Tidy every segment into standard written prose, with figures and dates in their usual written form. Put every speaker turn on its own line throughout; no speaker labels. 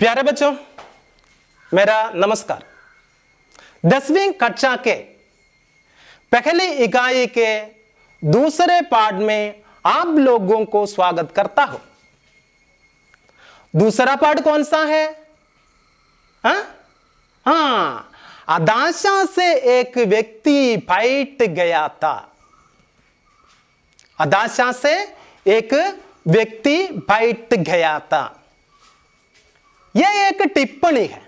प्यारे बच्चों, मेरा नमस्कार। 10वीं कक्षा के पहली इकाई के दूसरे पाठ में आप लोगों को स्वागत करता हूं। दूसरा पाठ कौन सा है? हाँ, हदाशा से एक व्यक्ति बैठ गया था। हदाशा से एक व्यक्ति बैठ गया था। यह एक टिप्पणी है।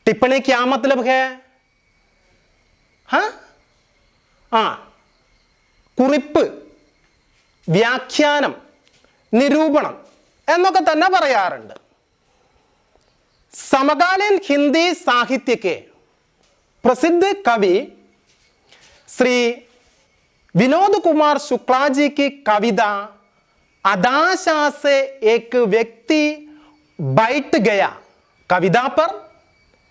टिप्पणी क्या मतलब है? കുറിപ്പ്, വ്യാഖ്യാനം, നിരൂപണം എന്നൊക്കെ തന്നെ പറയാറുണ്ട്. समकालीन हिंदी साहित्य के प्रसिद्ध कवि श्री विनोद कुमार शुक्ला जी की कविता हदाशा से एक व्यक्ति बैठ गया कविता पर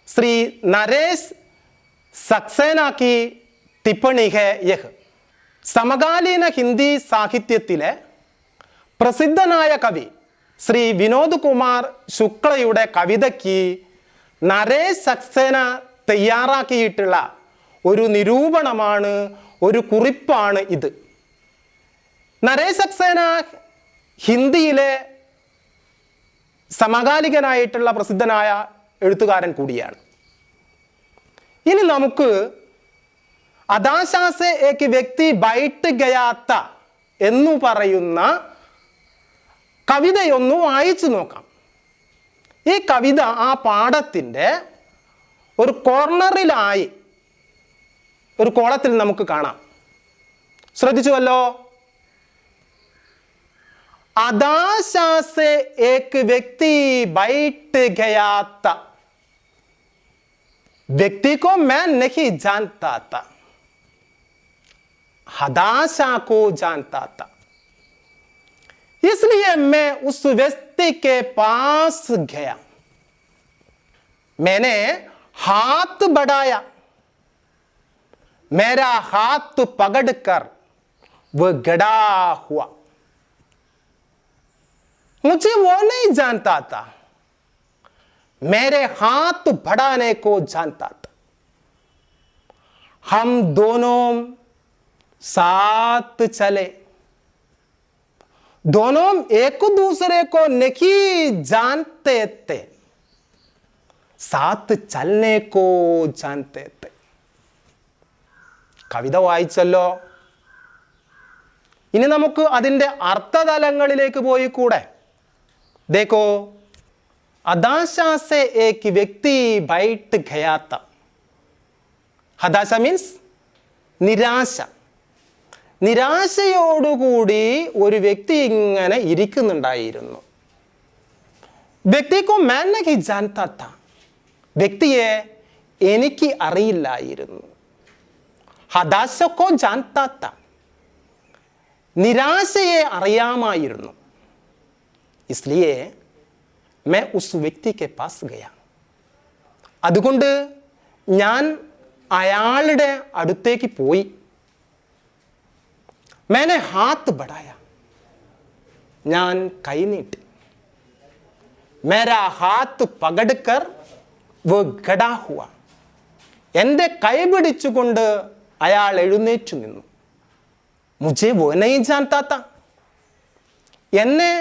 श्री नरेश सक्सेना की टिप्पणी है यह. സമകാലീന ഹിന്ദി സാഹിത്യത്തിലെ പ്രസിദ്ധനായ കവി ശ്രീ വിനോദ് കുമാർ ശുക്ലയുടെ കവിതയ്ക്ക് നരേഷ് സക്സേന തയ്യാറാക്കിയിട്ടുള്ള ഒരു നിരൂപണമാണ്, ഒരു കുറിപ്പാണ് ഇത്. നരേഷ് സക്സേന ഹിന്ദിയിലെ സമകാലികനായിട്ടുള്ള പ്രസിദ്ധനായ എഴുത്തുകാരൻ കൂടിയാണ്. ഇനി നമുക്ക് हदाशा से एक व्यक्ति बैठ गया था എന്ന് പറയുന്ന കവിതയൊന്ന് വായിച്ചു നോക്കാം. ഈ കവിത ആ പാഠത്തിൻ്റെ ഒരു കോർണറിലായി ഒരു കോളത്തിൽ നമുക്ക് കാണാം. ശ്രദ്ധിച്ചുവല്ലോ? हदाशा से एक व्यक्ति बैठ गया था. व्यक्ति को मैं नहीं जानता था, हदाशा को जानता था, इसलिए मैं उस व्यक्ति के पास गया. मैंने हाथ बढ़ाया, मेरा हाथ पकड़कर वह गड़ा हुआ. मुझे वो नहीं जानता था, मेरे हाथ बढ़ाने को जानता था. हम दोनों साथ चले. दोनों एक दूसरे को नहीं जानते थे, साथ चलने को जानते थे. കവിത വായിച്ചല്ലോ. ഇനി നമുക്ക് അതിൻ്റെ അർത്ഥതലങ്ങളിലേക്ക് പോയി കൂടെ. देखो, हदाशा से एक व्यक्ति बैठ गया था. हदाशा मीन्स നിരാശ. നിരാശയോടുകൂടി ഒരു വ്യക്തി ഇങ്ങനെ ഇരിക്കുന്നുണ്ടായിരുന്നു. വ്യക്തിക്കോ मैं नहीं जानता था, വ്യക്തിയെ എനിക്ക് അറിയില്ലായിരുന്നു. हदाशा को जानता था, നിരാശയെ അറിയാമായിരുന്നു. इसलिए मैं उस व्यक्ति के पास गया. അതുകൊണ്ട് ഞാൻ അയാളുടെ അടുത്തേക്ക് പോയി. मैंने हाथ बढ़ाया, ഞാൻ കൈ നീട്ടി. मेरा हाथ पकड़कर वो गड़ा हुआ, എൻ്റെ കൈ പിടിച്ചുകൊണ്ട് അയാൾ എഴുന്നേറ്റു നിന്നു. मुझे वो नहीं जानता था, എന്നെ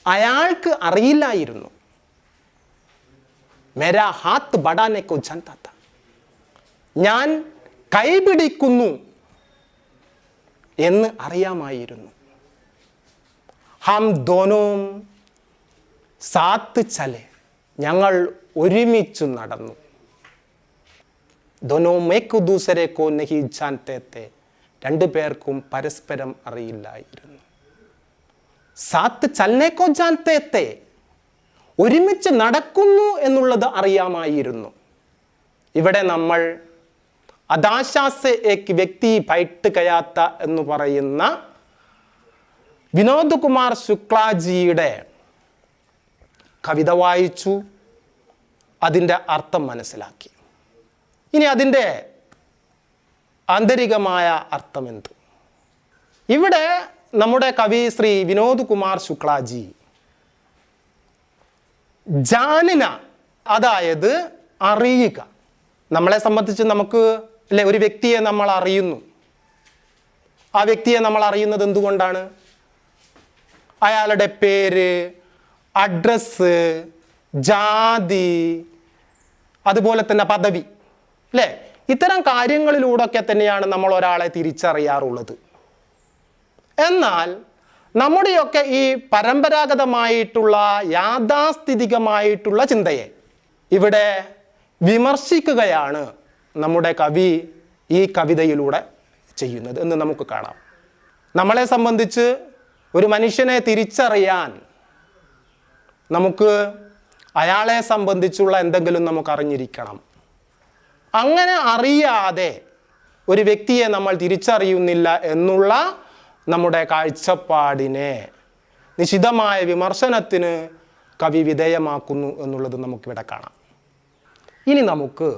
അയാൾക്ക് അറിയില്ലായിരുന്നു. मेरा हाथ बढ़ाने को जानता था, ഞാൻ കൈ പിടിക്കുന്നു എന്ന് അറിയാമായിരുന്നു. ഹം ദോനോം സാത്ത് ചലെ, ഞങ്ങൾ ഒരുമിച്ചു നടന്നു. ദോനോം ഏക് ദൂസരെ കോ നഹി ജാൻതേ തേ, രണ്ടു പേർക്കും പരസ്പരം അറിയില്ലായിരുന്നു. സാത്ത് ചലനെ കോ ജാൻതേ തേ, ഒരുമിച്ച് നടക്കുന്നു എന്നുള്ളത് അറിയാമായിരുന്നു. ഇവിടെ നമ്മൾ हदाशा से एक व्यक्ति बैठ गया था എന്ന് പറയുന്ന വിനോദ് കുമാർ ശുക്ലാജിയുടെ കവിത വായിച്ചു, അതിൻ്റെ അർത്ഥം മനസ്സിലാക്കി. ഇനി അതിൻ്റെ ആന്തരികമായ അർത്ഥം എന്ത്? ഇവിടെ നമ്മുടെ കവി ശ്രീ വിനോദ് കുമാർ ശുക്ലാജി ജാനന അതായത് അറിയുക. നമ്മളെ സംബന്ധിച്ച് നമുക്ക് അല്ലെ ഒരു വ്യക്തിയെ നമ്മൾ അറിയുന്നു. ആ വ്യക്തിയെ നമ്മൾ അറിയുന്നത് എന്തുകൊണ്ടാണ്? അയാളുടെ പേര്, അഡ്രസ്സ്, ജാതി, അതുപോലെ തന്നെ പദവി, അല്ലേ? ഇത്തരം കാര്യങ്ങളിലൂടെയൊക്കെ തന്നെയാണ് നമ്മൾ ഒരാളെ തിരിച്ചറിയാറുള്ളത്. എന്നാൽ നമ്മുടെയൊക്കെ ഈ പരമ്പരാഗതമായിട്ടുള്ള യാഥാസ്ഥിതികമായിട്ടുള്ള ചിന്തയെ ഇവിടെ വിമർശിക്കുകയാണ് നമ്മുടെ കവി ഈ കവിതയിലൂടെ ചെയ്യുന്നത് എന്ന് നമുക്ക് കാണാം. നമ്മളെ സംബന്ധിച്ച് ഒരു മനുഷ്യനെ തിരിച്ചറിയാൻ നമുക്ക് അയാളെ സംബന്ധിച്ചുള്ള എന്തെങ്കിലും നമുക്ക് അറിഞ്ഞിരിക്കണം. അങ്ങനെ അറിയാതെ ഒരു വ്യക്തിയെ നമ്മൾ തിരിച്ചറിയുന്നില്ല എന്നുള്ള നമ്മുടെ കാഴ്ചപ്പാടിനെ നിശിതമായ വിമർശനത്തിന് കവി വിധേയമാക്കുന്നു എന്നുള്ളത് നമുക്കിവിടെ കാണാം. ഇനി നമുക്ക്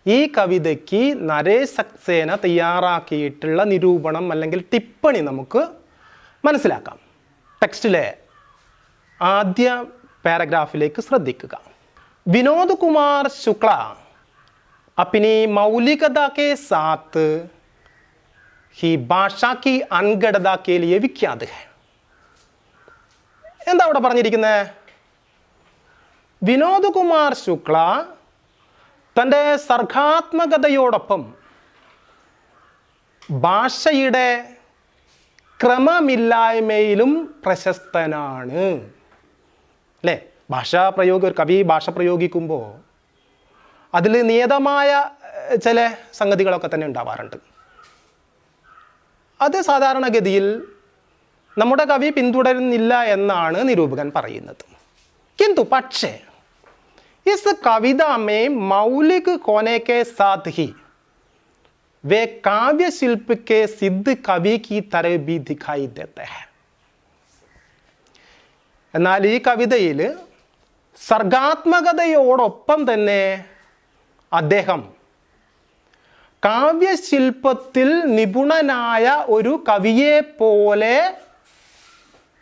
ഈ കവിതയ്ക്ക് നരേശ് സക്സേന തയ്യാറാക്കിയിട്ടുള്ള നിരൂപണം അല്ലെങ്കിൽ ടിപ്പണി നമുക്ക് മനസ്സിലാക്കാം. ടെക്സ്റ്റിലെ ആദ്യ പാരഗ്രാഫിലേക്ക് ശ്രദ്ധിക്കുക. विनोद कुमार शुक्ला अपनी मौलिकता के साथ ही भाषा की अनगढ़ता के लिए विख्यात है. എന്താ അവിടെ പറഞ്ഞിരിക്കുന്നത്? വിനോദ് കുമാർ ശുക്ല തൻ്റെ സർഗാത്മകതയോടൊപ്പം ഭാഷയുടെ ക്രമമില്ലായ്മയിലും പ്രശസ്തനാണ്. അല്ലേ? ഒരു കവി ഭാഷ പ്രയോഗിക്കുമ്പോൾ അതിൽ നിയതമായ ചില സംഗതികളൊക്കെ തന്നെ ഉണ്ടാവാറുണ്ട്. അത് സാധാരണഗതിയിൽ നമ്മുടെ കവി പിന്തുടരുന്നില്ല എന്നാണ് നിരൂപകൻ പറയുന്നത്. പക്ഷേ इस कविता में मौलिक होने के साथ ही वे काव्य शिल्प के सिद्ध कवि की तरह भी दिखाई देते हैं. എന്നാൽ ഈ കവിതയിൽ സർഗാത്മകതയോടൊപ്പം തന്നെ അദ്ദേഹം കാവ്യശില്പത്തിൽ നിപുണനായ ഒരു കവിയെ പോലെ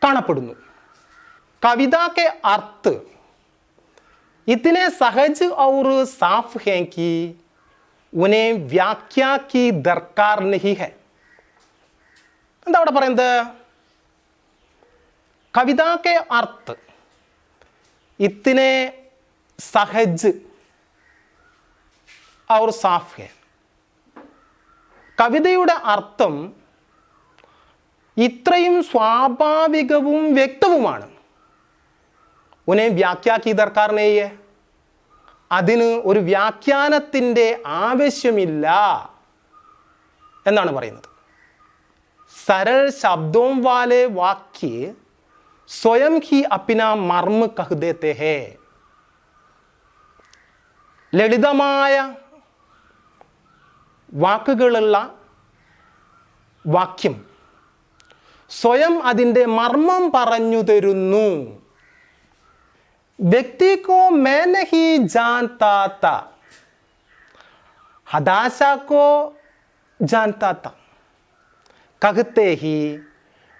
കാണപ്പെടുന്നു. कविता के अर्थ इतने सहज और साफ हैं कि उन्हें व्याख्या की दरकार नहीं है. എന്താ അവിടെ പറയുന്നത്? कविता के अर्थ इतने सहज और साफ है. കവിതയുടെ അർത്ഥം ഇത്രയും സ്വാഭാവികവും വ്യക്തവുമാണ്. ഉനെ വ്യാഖ്യാക്കി ദർക്കാർ നെയ്യേ, അതിന് ഒരു വ്യാഖ്യാനത്തിൻ്റെ ആവശ്യമില്ല എന്നാണ് പറയുന്നത്. सरल शब्दों वाले वाक्य स्वयं ही अपना मर्म कह देते हैं. ലളിതമായ വാക്കുകളുള്ള വാക്യം സ്വയം അതിൻ്റെ മർമ്മം പറഞ്ഞു തരുന്നു. व्यक्ति को मैं नहीं जानता था, हदाशा को जानता था, कहते ही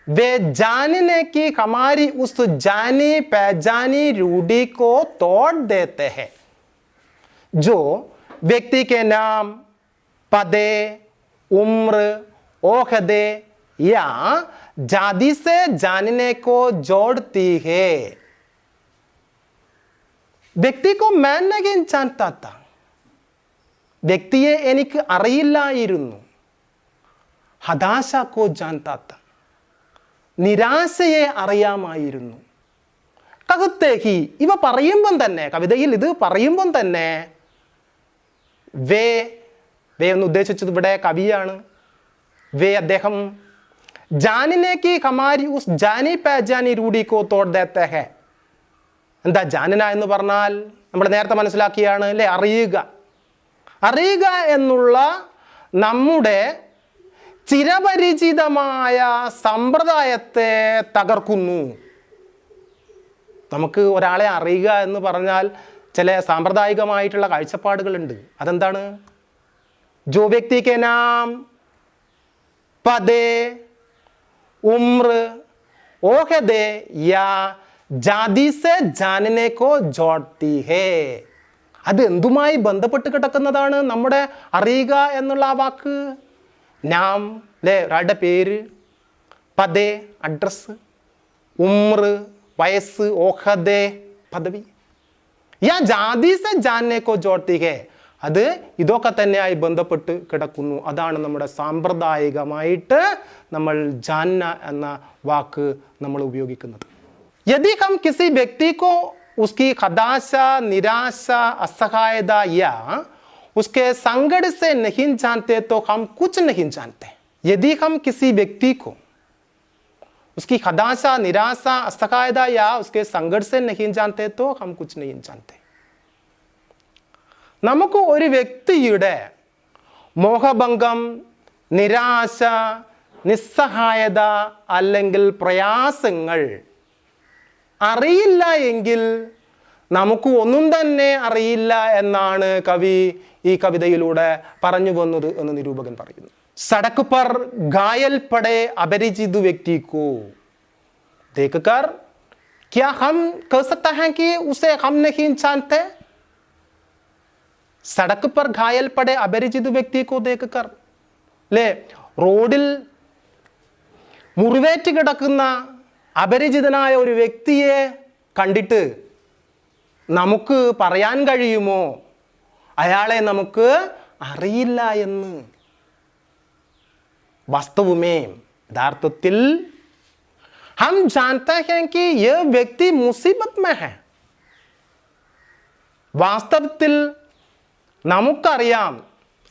वे जानने की हमारी उस जानी पहचानी रूढ़ी को तोड़ देते हैं जो व्यक्ति के नाम, पदे, उम्र, ओहदे या जाति से जानने को जोड़ती है. വ്യക്തി को मैं नहीं जानता था, വ്യക്തിയെ എനിക്ക് അറിയില്ലായിരുന്നു. ഹദാശ കോ ജാൻതാ താ, നിരാശയെ അറിയാമായിരുന്നു. കഹത്തേഹി, ഇവ പറയുമ്പം തന്നെ, കവിതയിൽ ഇത് പറയുമ്പം തന്നെ വേ എന്ന് ഉദ്ദേശിച്ചത് ഇവിടെ കവിയാണ്. വേ അദ്ദേഹം ജാനിനേക്ക് ഹമാരി ഉസ് ജാനി പഹചാനി റൂഢി കോ തോട് ദേത്തെ ഹെ. എന്താ ജാനന എന്ന് പറഞ്ഞാൽ നമ്മൾ നേരത്തെ മനസ്സിലാക്കിയാണ് അല്ലേ? അറിയുക എന്നുള്ള നമ്മുടെ ചിരപരിചിതമായ സമ്പ്രദായത്തെ തകർക്കുന്നു. നമുക്ക് ഒരാളെ അറിയുക എന്ന് പറഞ്ഞാൽ ചില സാമ്പ്രദായികമായിട്ടുള്ള കാഴ്ചപ്പാടുകളുണ്ട്. അതെന്താണ്? ജോ വ്യക്തി കെ നാം, പദേ, ഉമ്ര, ഓഹദേ യാ ജാതി സെ ജാനനെ കോ ജോഡ്തി ഹേ. അത് എന്തുമായി ബന്ധപ്പെട്ട് കിടക്കുന്നതാണ്? നമ്മുടെ അറിയുക എന്നുള്ള ആ വാക്ക്. നാം അല്ലേ, ഒരാളുടെ പേര്, പദേ അഡ്രസ്, ഉമ്ര വയസ്സ്, ഓഹദേ പദവി. യാ ജാതി സെ ജാനനെ കോ ജോഡ്തി ഹേ. അത് ഇതൊക്കെ തന്നെയായി ബന്ധപ്പെട്ട് കിടക്കുന്നു. അതാണ് നമ്മുടെ സാമ്പ്രദായികമായിട്ട് നമ്മൾ ജാന്ന എന്ന വാക്ക് നമ്മൾ ഉപയോഗിക്കുന്നത്. यदि हम किसी व्यक्ति को उसकी हताशा, निराशा, असहायता या उसके संकट से नहीं जानते तो हम कुछ नहीं जानते. यदि हम किसी व्यक्ति को उसकी हताशा, निराशा, असहायता या उसके संकट से नहीं जानते तो हम कुछ नहीं जानते. നമുക്ക് ഒരു വ്യക്തിയുടെ മോഹഭംഗം, നിരാശ, നിസ്സഹായത അല്ലെങ്കിൽ പ്രയാസങ്ങൾ അറിയില്ല എങ്കിൽ നമുക്ക് ഒന്നും തന്നെ അറിയില്ല എന്നാണ് കവി ഈ കവിതയിലൂടെ പറഞ്ഞു വന്നത് എന്ന് നിരൂപകൻ പറയുന്നു. സടക് പർ ഘായൽ പടേ അപരിചിത വ്യക്തി കോ देखकर क्या हम कह सकते हैं कि उसे हम नहीं जानते? സടക് പർ ഘായൽ പടേ അപരിചിത വ്യക്തി കോ देखकर, അല്ലേ, റോഡിൽ മുറിവേറ്റ് കിടക്കുന്ന അപരിചിതനായ ഒരു വ്യക്തിയെ കണ്ടിട്ട് നമുക്ക് പറയാൻ കഴിയുമോ അയാളെ നമുക്ക് അറിയില്ല എന്ന്? വാസ്തവമേ യഥാർത്ഥത്തിൽ हम जानते हैं कि यह व्यक्ति मुसीबत में है. വാസ്തവത്തിൽ നമുക്കറിയാം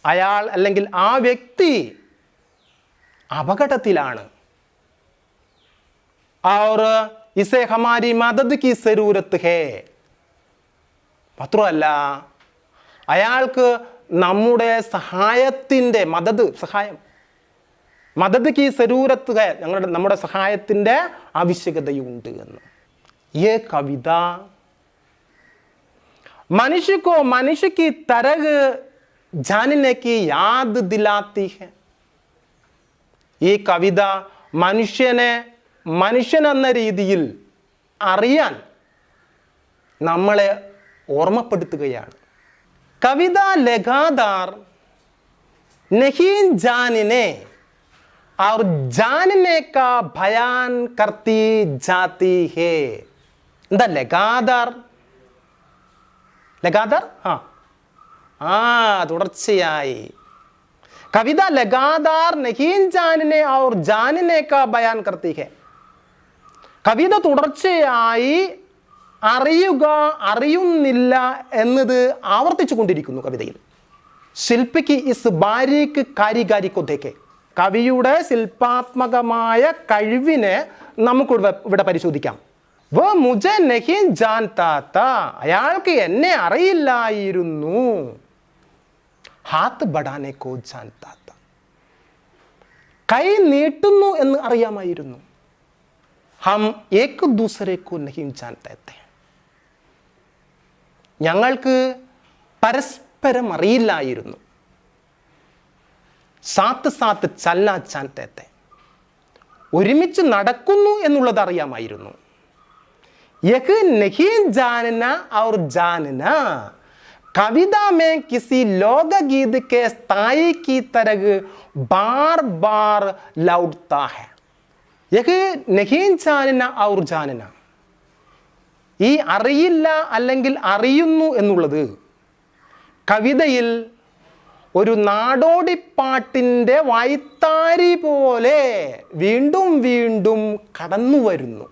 അയാൾ അല്ലെങ്കിൽ ആ വ്യക്തി അപകടത്തിലാണ്. और इसे हमारी मदद की जरूरत है. മാത്രമല്ല അയാൾക്ക് നമ്മുടെ സഹായത്തിൻ്റെ സഹായം മദദ് കി സരൂരത്ത് ഹേ, നമ്മുടെ സഹായത്തിൻ്റെ ആവശ്യകതയുണ്ട് എന്ന്. ये कविता मनुष्य को मनुष्य की तरह जानने की याद दिलाती है. ഈ കവിത മനുഷ്യനെ മനുഷ്യൻ എന്ന രീതിയിൽ അറിയാൻ നമ്മളെ ഓർമ്മപ്പെടുത്തുകയാണ്. കവിത ലഗാതാർ നഹീ ജാനനെ और जानने का बयान करती जाती है. എന്താ ലഗാതാർ? ലഗാതാർ തുടർച്ചയായി. കവിത ലഗാതാർ നഹീ ജാനനെ और जानने का बयान करती है. കവിത തുടർച്ചയായി അറിയുക, അറിയുന്നില്ല എന്നത് ആവർത്തിച്ചു കൊണ്ടിരിക്കുന്നു കവിതയിൽ. ശില്പിക്ക് ഇസ് ബാരീക്ക് കാരിഗാരി കോ ദേഖേ. കവിയുടെ ശില്പാത്മകമായ കഴിവിനെ നമുക്ക് ഇവിടെ പരിശോധിക്കാം. വ മുജെ നഹീ ജാൻതാ താ. അയാൾക്ക് എന്നെ അറിയില്ലായിരുന്നു. ഹാത്ത് ബഡാനെ കോ ജാൻതാ താ. കൈ നീട്ടുന്നു എന്ന് അറിയാമായിരുന്നു. ഹം ഏക് ദൂസരെ കോ നഹീ ജാൻതേ ഥേ. ഞങ്ങൾക്ക് പരസ്പരം അറിയില്ലായിരുന്നു. സാത്ത് സാത്ത് ചലന ജാൻതേ ഥേ. ഒരുമിച്ച് നടക്കുന്നു എന്നുള്ളത് അറിയാമായിരുന്നു. യഹ് നഹീ ജാനന ഔർ ജാനന കവിത മേ കിസി ലോകഗീത് കെ സ്ഥായി കി തരഹ് ബാർ ബാർ ലൗട്താ ഹൈ. യഹ് നഹീ ജാനന ഔർ ജാനന, ഈ അറിയില്ല അല്ലെങ്കിൽ അറിയുന്നു എന്നുള്ളത് കവിതയിൽ ഒരു നാടോടിപ്പാട്ടിൻ്റെ വായ്ത്താരി പോലെ വീണ്ടും വീണ്ടും കടന്നു വരുന്നു.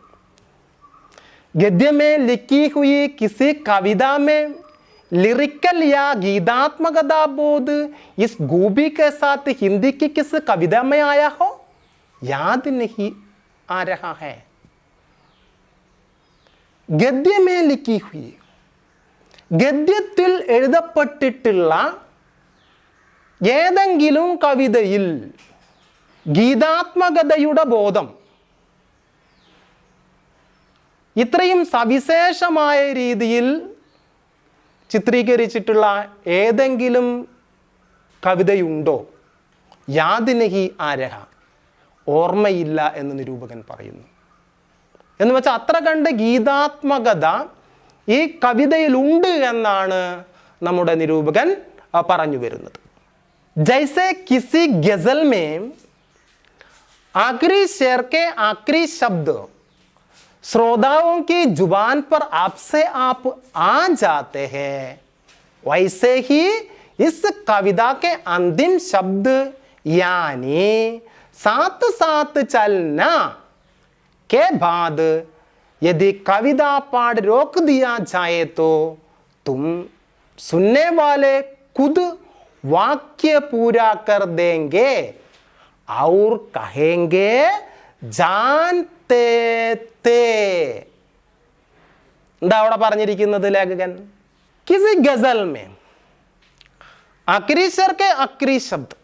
ഗദ്യമേ ലിഖി ഹുയി കിസി കവിത മേ लिरिकल या गीतात्मकता बोध इस खूबी के साथ हिंदी की किस कविता में आया हो याद नहीं आ रहा है. ഗദ്യ മേ ലിഖി ഹുയി, ഗദ്യത്തിൽ എഴുതപ്പെട്ടിട്ടുള്ള ഏതെങ്കിലും കവിതയിൽ ഗീതാത്മകതയുടെ ബോധം ഇത്രയും സവിശേഷമായ രീതിയിൽ ചിത്രീകരിച്ചിട്ടുള്ള ഏതെങ്കിലും കവിതയുണ്ടോ? യാദ് നഹി ആ രഹ, ഓർമ്മയില്ല എന്ന് നിരൂപകൻ പറയുന്നു. എന്ന് വെച്ചാൽ അത്ര കണ്ട് ഗീതാത്മകത ഈ കവിതയിലുണ്ട് എന്നാണ് നമ്മുടെ നിരൂപകൻ പറഞ്ഞു വരുന്നത്. जैसे किसी गजल में आखिरी शेर के आखिरी शब्द श्रोताओं की जुबान पर आपसे आप आ जाते हैं, वैसे ही इस कविता के अंतिम शब्द यानी साथ साथ चलना के बाद यदि कविता पाठ रोक दिया जाए तो तुम सुनने वाले खुद वाक्य पूरा कर देंगे और कहेंगे जानते थे. എന്താ അവിടെ പറഞ്ഞിരിക്കുന്നത് ലേഖകൻ? കിസി ഗസൽ മേ അക്രി ശർ കെ അക്രി ശബ്ദ്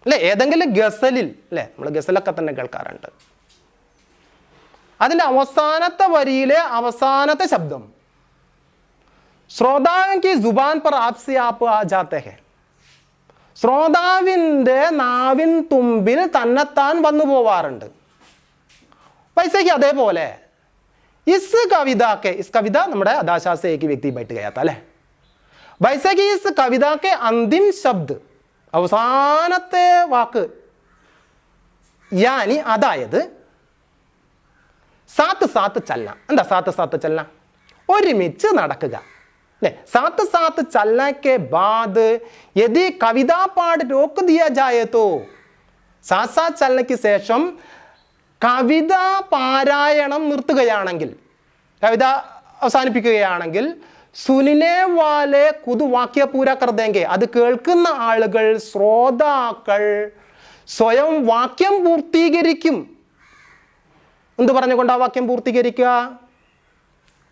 അല്ലേ, ഏതെങ്കിലും ഗസലിൽ അല്ലേ, നമ്മൾ ഗസലൊക്കെ തന്നെ കേൾക്കാറുണ്ട്, അതിൻ്റെ അവസാനത്തെ വരിയിലെ അവസാനത്തെ ശബ്ദം ശ്രോതാവിൻ കി ജുബാൻ പർ ആപ്സെ ആപ്പ് ആ ജാത്തെ ഹെ, ശ്രോതാവിൻ്റെ നാവിൻ തുമ്പിൽ തന്നെത്താൻ വന്നു പോവാറുണ്ട്. വൈസേക്ക് അതേപോലെ ഇസ് കവിതാക്കെ, ഇസ് കവിത നമ്മുടെ അദാശാസേക്ക് വ്യക്തി ബൈട്ട് ഗയാത്ത അല്ലേ, വൈസേക്ക് ഇസ് കവിതാക്കെ അന്തിം ശബ്ദ് അവസാനത്തെ വാക്ക് യാനി അതായത് സാത്ത് സാത്ത് ചലന. എന്താ സാത്ത് സാത്ത് ചലന? ഒരുമിച്ച് നടക്കുക അല്ലേ. സാത്ത് സാത്ത് ചലന കെ ബാദ് യദി കവിതാ പാഠ് രോക്ക് ദിയ ജായേ തോ, സാത്ത് സാത്ത് ചലനയ്ക്ക് ശേഷം കവിത പാരായണം നിർത്തുകയാണെങ്കിൽ, കവിത അവസാനിപ്പിക്കുകയാണെങ്കിൽ സുനിനെ വാലെ കുതു വാക്യ പൂര കർ ദേങ്കെ, അത് കേൾക്കുന്ന ആളുകൾ ശ്രോതാക്കൾ സ്വയം വാക്യം പൂർത്തീകരിക്കും. എന്ത് പറഞ്ഞുകൊണ്ട് ആ വാക്യം പൂർത്തീകരിക്കുക?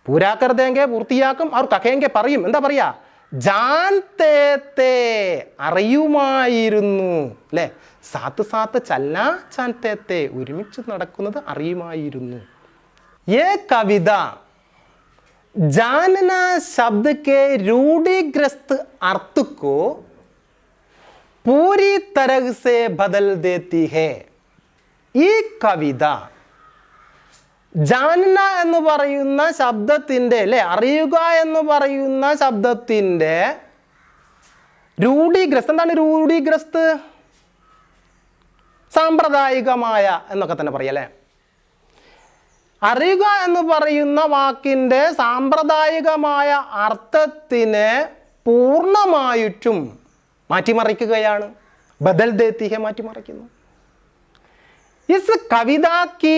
പൂരാ കർ ദേങ്കെ, പൂർത്തിയാക്കും. അവർ കഹേങ്കെ പറയും. എന്താ പറയാ? ജാൻതേ, അറിയുമായിരുന്നു അല്ലേ. സാത്ത് സാത്ത് ചല്ല ജാൻതേ, ഒരുമിച്ച് നടക്കുന്നത് അറിയുമായിരുന്നു. ये कविता जानना शब्द के रूढ़िग्रस्त अर्थ को पूरी तरह से बदल देती है. ഈ കവിത ജാനന എന്ന് പറയുന്ന ശബ്ദത്തിൻ്റെ അല്ലേ, അറിയുക എന്ന് പറയുന്ന ശബ്ദത്തിൻ്റെ രൂഢീഗ്രസ്ത്. എന്താണ് രൂഢീഗ്രസ്ത്? സാമ്പ്രദായികമായ എന്നൊക്കെ തന്നെ പറയാം അല്ലേ. അറിയുക എന്ന് പറയുന്ന വാക്കിൻ്റെ സാമ്പ്രദായികമായ അർത്ഥത്തിനെ പൂർണ്ണമായിട്ടും മാറ്റിമറിക്കുകയാണ്. ബദൽ ദേത്തി ഹെ, മാറ്റിമറിക്കുന്നു. ഇസ് കവിതാ കി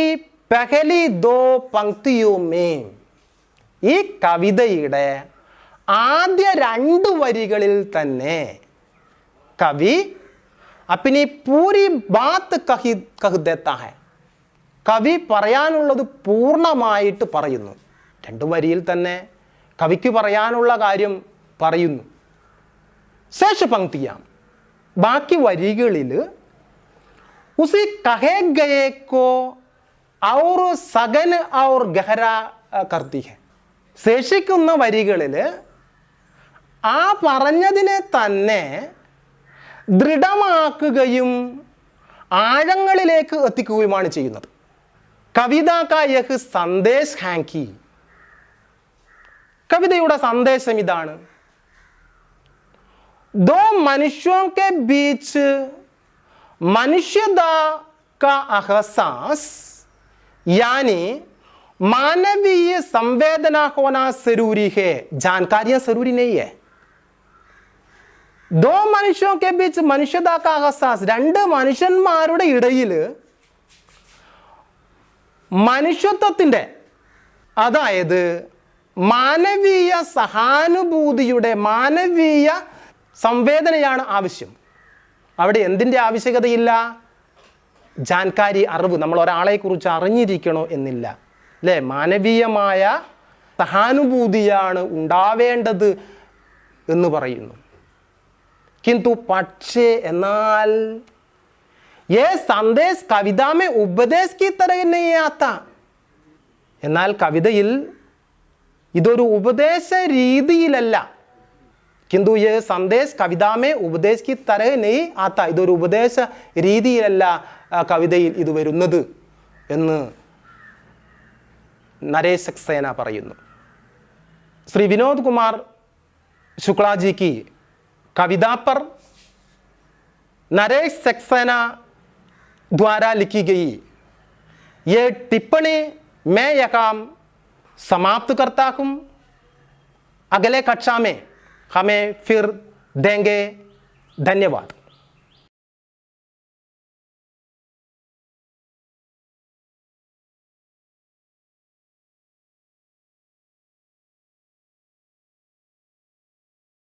പെഹലി ദോ പങ്ക്തിയോ മേ, ഈ കവിതയുടെ ആദ്യ 2 വരികളിൽ തന്നെ കവി അപ്പിനി പൂരി ബാത്ത് കഹ് ദേത്താ ഹെ, കവി പറയാനുള്ളത് പൂർണ്ണമായിട്ട് പറയുന്നു. 2 വരിയിൽ തന്നെ കവിക്ക് പറയാനുള്ള കാര്യം പറയുന്നു. ശേഷ പങ്ക്തിയാം, ബാക്കി വരികളിൽ ഉസി കഹേ ഗയേ കോ ഔർ സഗൻ ഔർ ഗഹര കർത്തി ഹെ, ശേഷിക്കുന്ന വരികളിൽ ആ പറഞ്ഞതിനെ തന്നെ ദൃഢമാക്കുകയും ആഴങ്ങളിലേക്ക് എത്തിക്കുകയുമാണ് ചെയ്യുന്നത്. കവിത കാ യഹ് സന്ദേശ് ഹാങ്കി, കവിതയുടെ സന്ദേശം ഇതാണ്. ദോ മനുഷ്യോं के बीच मनुष्यता का एहसास यानी मानवीय संवेदना होना जरूरी है, जानकारियां जरूरी नहीं है. दो मनुष्यों के बीच मनुष्यता का एहसास, 2 മനുഷ്യന്മാരുടെ ഇടയിൽ മനുഷ്യത്വത്തിൻ്റെ, അതായത് മാനവീയ സഹാനുഭൂതിയുടെ, മാനവീയ സംവേദനയാണ് ആവശ്യം. അവിടെ എന്തിൻ്റെ ആവശ്യകതയില്ല? ജാൻകാരി, അറിവ്. നമ്മൾ ഒരാളെക്കുറിച്ച് അറിഞ്ഞിരിക്കണോ എന്നില്ല അല്ലേ. മാനവീയമായ സഹാനുഭൂതിയാണ് ഉണ്ടാവേണ്ടത് എന്ന് പറയുന്നു. കിന്തു പക്ഷേ എന്നാൽ ये संदेश कविता में उपदेश की तरह नहीं आता, എന്നാൽ കവിതയിൽ ഇതൊരു ഉപദേശ രീതിയിലല്ല. किंतु ये संदेश कविता में उपदेश की तरह नहीं आता, ഇതൊരു ഉപദേശ രീതിയിലല്ല കവിതയിൽ ഇത് വരുന്നത് എന്ന് നരേശ് സക്സേന പറയുന്നു. ശ്രീ വിനോദ് കുമാർ शुक्ला जी की कविता पर नरेश सक्सेना द्वारा लिखी गई ये टिप्पणी मैं यहाँ समाप्त करता हूँ. अगले कक्षा में हमें फिर देंगे. धन्यवाद.